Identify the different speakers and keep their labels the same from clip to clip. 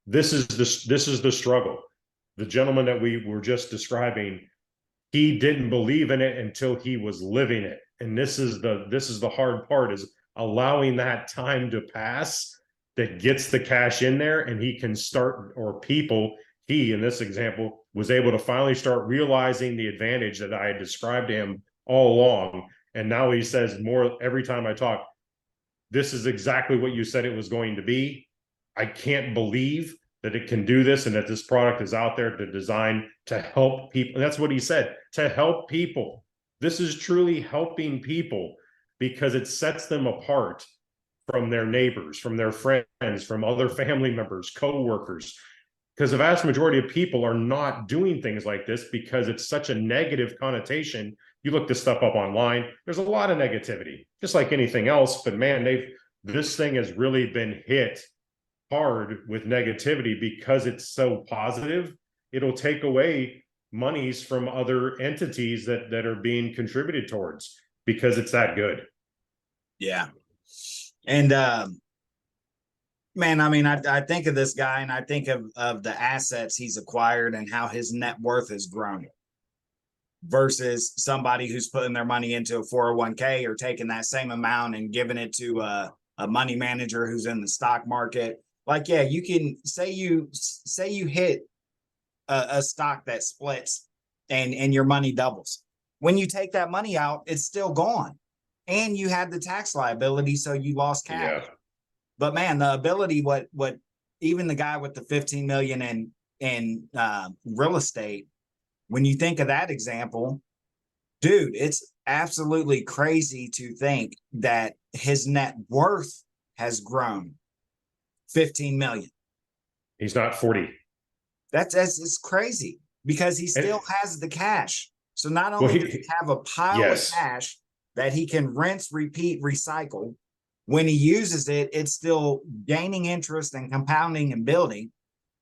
Speaker 1: this is the struggle. The gentleman that we were just describing, he didn't believe in it until he was living it. And this is the hard part, is allowing that time to pass that gets the cash in there, and he can start, or people, he in this example was able to finally start realizing the advantage that I had described to him all along. And now he says more every time I talk, this is exactly what you said it was going to be. I can't believe that it can do this, and that this product is out there to design to help people. And that's what he said, to help people. This is truly helping people, because it sets them apart from their neighbors, from their friends, from other family members, co-workers. Because the vast majority of people are not doing things like this because it's such a negative connotation. You look this stuff up online, there's a lot of negativity, just like anything else. But man, this thing has really been hit hard with negativity because it's so positive. It'll take away monies from other entities that are being contributed towards, because it's that good.
Speaker 2: Yeah. And man, I mean, I think of this guy, and I think of the assets he's acquired and how his net worth has grown, versus somebody who's putting their money into a 401k or taking that same amount and giving it to a money manager who's in the stock market. Like, yeah, you can say you hit a stock that splits and your money doubles. When you take that money out, it's still gone, and you had the tax liability, so you lost cash.
Speaker 1: Yeah.
Speaker 2: But man, the ability, what even the guy with the 15 million in real estate, when you think of that example, dude, it's absolutely crazy to think that his net worth has grown 15 million.
Speaker 1: He's not 40.
Speaker 2: That's crazy, because he still has the cash. So not only does he have a pile of cash that he can rinse, repeat, recycle, when he uses it, it's still gaining interest and compounding and building.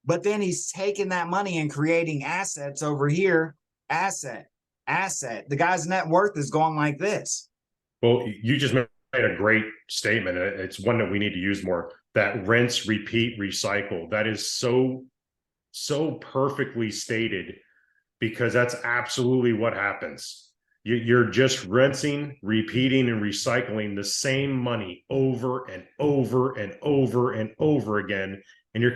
Speaker 2: But then he's taking that money and creating assets over here. Asset. The guy's net worth is going like this.
Speaker 1: Well, you just made a great statement. It's one that we need to use more. That rinse, repeat, recycle. That is so perfectly stated, because that's absolutely what happens. You're just rinsing, repeating, and recycling the same money over and over and over and over again. And you're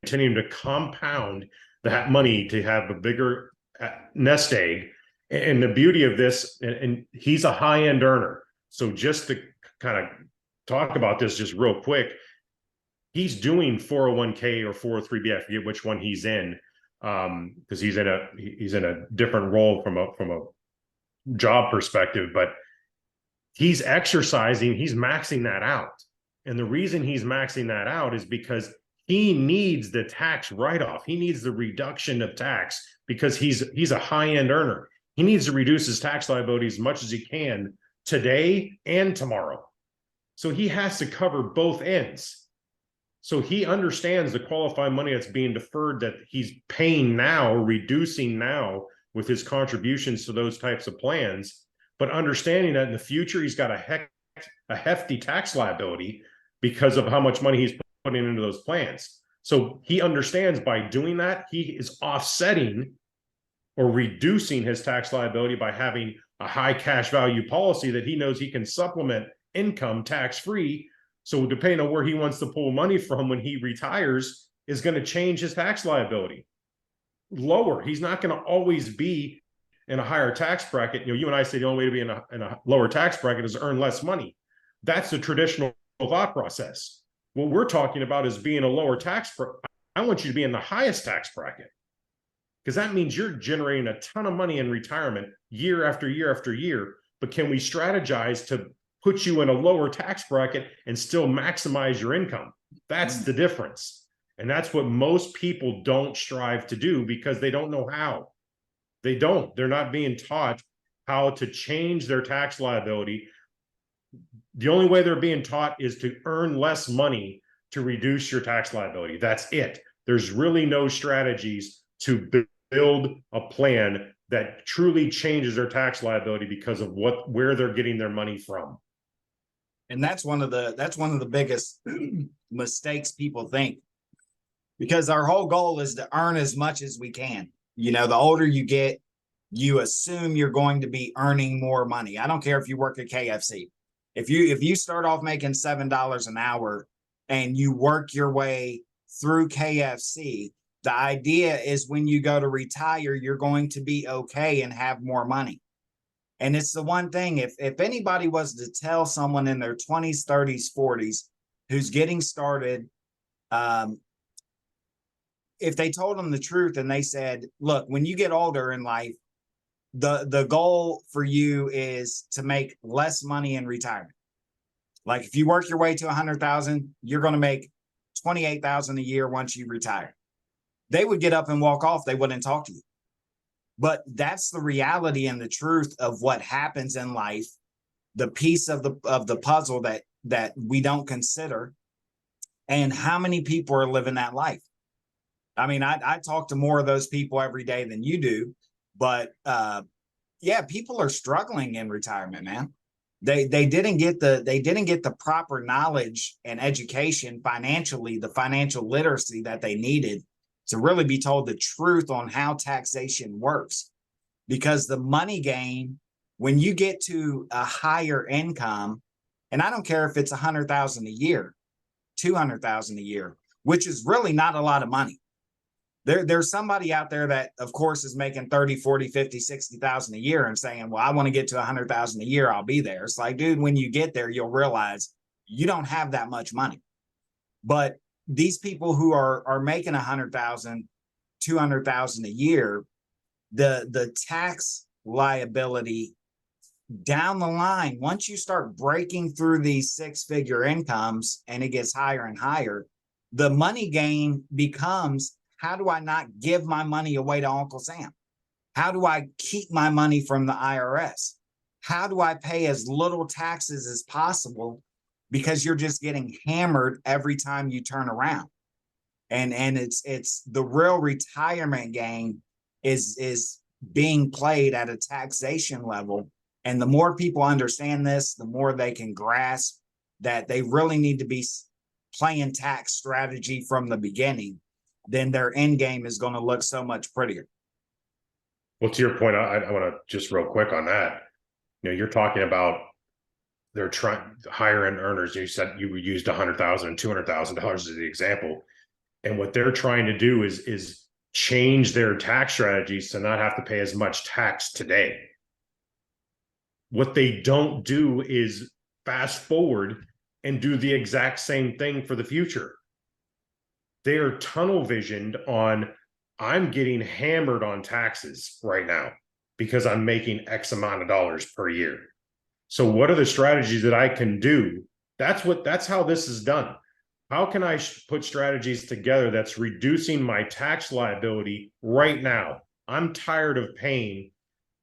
Speaker 1: continuing to compound that money to have a bigger nest egg. And the beauty of this, and he's a high-end earner. So just to kind of talk about this just real quick, he's doing 401k or 403b, I forget which one he's in, because he's in a different role from a job perspective, but he's exercising, he's maxing that out. And the reason he's maxing that out is because he needs the tax write-off. He needs the reduction of tax, because he's a high-end earner. He needs to reduce his tax liability as much as he can today and tomorrow. So he has to cover both ends. So he understands the qualified money that's being deferred that he's paying now, or reducing now, with his contributions to those types of plans, but understanding that in the future, he's got a hefty tax liability because of how much money he's putting into those plans. So he understands by doing that, he is offsetting or reducing his tax liability by having a high cash value policy that he knows he can supplement income tax-free. So depending on where he wants to pull money from when he retires is going to change his tax liability. Lower. He's not going to always be in a higher tax bracket. You know, you and I say the only way to be in a lower tax bracket is earn less money. That's the traditional thought process. What we're talking about is being a lower tax bracket. I want you to be in the highest tax bracket, because that means you're generating a ton of money in retirement year after year after year. But can we strategize to put you in a lower tax bracket and still maximize your income? That's the difference. And that's what most people don't strive to do, because they don't know how. They're not being taught how to change their tax liability. The only way they're being taught is to earn less money to reduce your tax liability. That's it. There's really no strategies to build a plan that truly changes their tax liability because of where they're getting their money from.
Speaker 2: And that's one of the biggest mistakes people think. because our whole goal is to earn as much as we can. You know, the older you get, you assume you're going to be earning more money. I don't care if you work at KFC. If you start off making $7 an hour and you work your way through KFC, the idea is when you go to retire, you're going to be okay and have more money. And it's the one thing, if anybody was to tell someone in their 20s, 30s, 40s who's getting started, if they told them the truth and they said, look, when you get older in life, the goal for you is to make less money in retirement. Like if you work your way to 100,000, you're going to make 28,000 a year once you retire. They would get up and walk off. They wouldn't talk to you. But that's the reality and the truth of what happens in life. The piece of the puzzle that we don't consider, and how many people are living that life. I mean, I talk to more of those people every day than you do, but yeah, people are struggling in retirement, man. They didn't get the proper knowledge and education financially, the financial literacy that they needed to really be told the truth on how taxation works. Because the money game, when you get to a higher income, and I don't care if it's 100,000 a year, 200,000 a year, which is really not a lot of money. There's somebody out there that, of course, is making 30, 40, 50, 60,000 a year and saying, well, I want to get to 100,000 a year. I'll be there. It's like, dude, when you get there, you'll realize you don't have that much money. But these people who are making 100,000, 200,000 a year, the tax liability down the line, once you start breaking through these six-figure incomes and it gets higher and higher, the money game becomes, how do I not give my money away to Uncle Sam? How do I keep my money from the IRS? How do I pay as little taxes as possible? Because you're just getting hammered every time you turn around. And it's the real retirement game is being played at a taxation level. And the more people understand this, the more they can grasp that they really need to be playing tax strategy from the beginning. Then their end game is going to look so much prettier.
Speaker 1: Well, to your point, I want to just real quick on that. You know, you're talking about they're trying higher end earners. You said you used $100,000 and $200,000 as the example, and what they're trying to do is change their tax strategies to not have to pay as much tax today. What they don't do is fast forward and do the exact same thing for the future. They are tunnel visioned on, I'm getting hammered on taxes right now because I'm making X amount of dollars per year. So what are the strategies that I can do? That's how this is done. How can I put strategies together that's reducing my tax liability right now? I'm tired of paying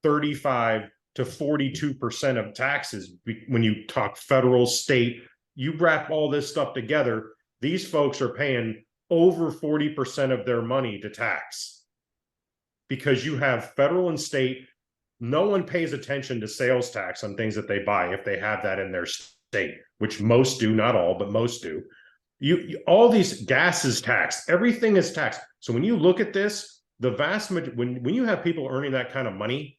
Speaker 1: 35 to 42% of taxes. When you talk federal, state, you wrap all this stuff together, these folks are paying over 40% of their money to tax. Because you have federal and state, no one pays attention to sales tax on things that they buy if they have that in their state, which most do, not all, but most do. You all these gas is taxed, everything is taxed. So when you look at this, the vast majority, when you have people earning that kind of money,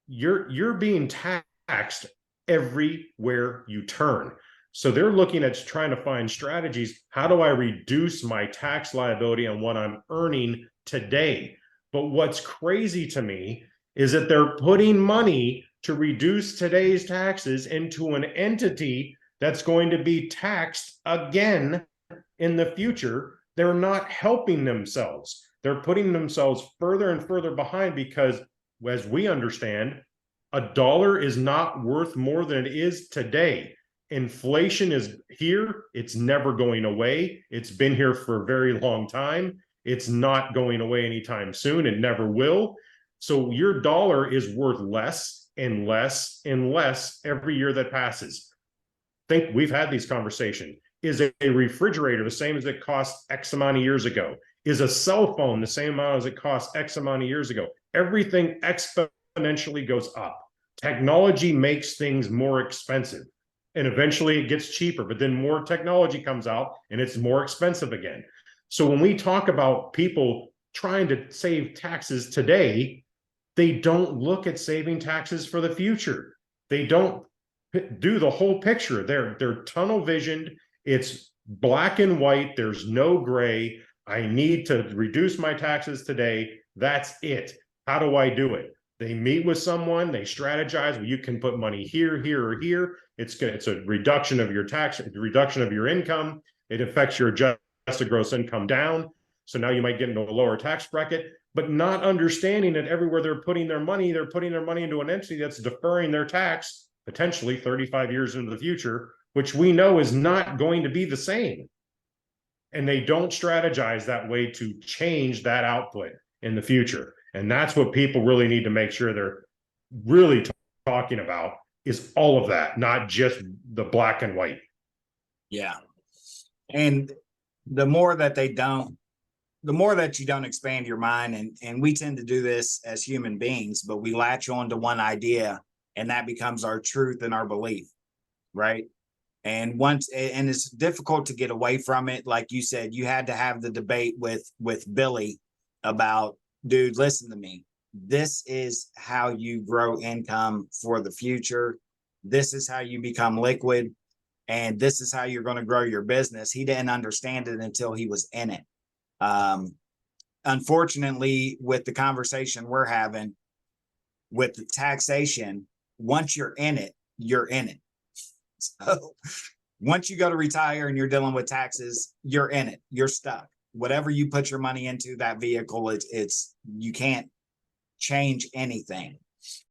Speaker 1: you're being taxed everywhere you turn. So they're looking at trying to find strategies. How do I reduce my tax liability on what I'm earning today? But what's crazy to me is that they're putting money to reduce today's taxes into an entity that's going to be taxed again in the future. They're not helping themselves. They're putting themselves further and further behind because, as we understand, a dollar is not worth more than it is today. Inflation is here. It's never going away. It's been here for a very long time. It's not going away anytime soon. It never will. So your dollar is worth less and less and less every year that passes. Think we've had these conversations. Is a refrigerator the same as it cost X amount of years ago? Is a cell phone the same amount as it cost X amount of years ago? Everything exponentially goes up. Technology makes things more expensive. And eventually it gets cheaper, but then more technology comes out and it's more expensive again. So when we talk about people trying to save taxes today, they don't look at saving taxes for the future. They don't do the whole picture. They're tunnel visioned. It's black and white. There's no gray. I need to reduce my taxes today. That's it. How do I do it? They meet with someone, they strategize. Well, you can put money here, here, or here. It's a reduction of your tax, reduction of your income. It affects your adjusted gross income down. So now you might get into a lower tax bracket, but not understanding that everywhere they're putting their money into an entity that's deferring their tax potentially 35 years into the future, which we know is not going to be the same. And they don't strategize that way to change that output in the future. And that's what people really need to make sure they're really talking about, is all of that, not just the black and white.
Speaker 2: Yeah. And the more that they don't, the more that you don't expand your mind, and we tend to do this as human beings, but we latch on to one idea and that becomes our truth and our belief, right? And it's difficult to get away from it. Like you said, you had to have the debate with Billy about, dude, listen to me. This is how you grow income for the future. This is how you become liquid. And this is how you're going to grow your business. He didn't understand it until he was in it. Unfortunately, with the conversation we're having with the taxation, once you're in it, you're in it. So once you go to retire and you're dealing with taxes, you're in it. You're stuck. Whatever you put your money into that vehicle, it's you can't change anything.